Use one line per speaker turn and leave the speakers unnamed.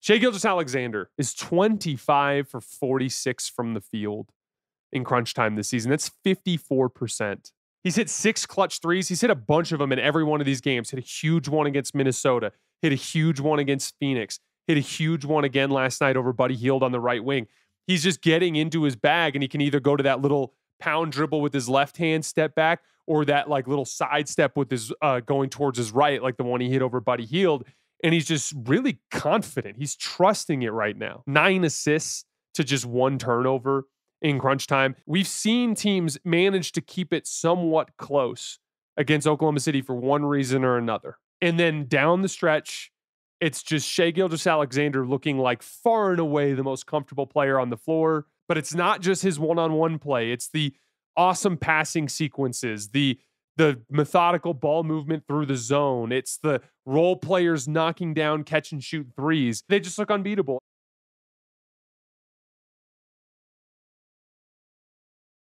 Shai Gilgeous-Alexander is 25 for 46 from the field in crunch time this season. That's 54%. He's hit 6 clutch threes. He's hit a bunch of them in every one of these games. Hit a huge one against Minnesota. Hit a huge one against Phoenix. Hit a huge one again last night over Buddy Hield on the right wing. He's just getting into his bag, and he can either go to that little pound dribble with his left hand, step back, or that like little side step with his going towards his right, like the one he hit over Buddy Hield. And he's just really confident. He's trusting it right now. 9 assists to just 1 turnover in crunch time. We've seen teams manage to keep it somewhat close against Oklahoma City for one reason or another. And then down the stretch, it's just Shai Gilgeous-Alexander looking like far and away the most comfortable player on the floor. But it's not just his one-on-one play. It's the awesome passing sequences, the methodical ball movement through the zone. It's the role players knocking down catch and shoot threes. They just look unbeatable.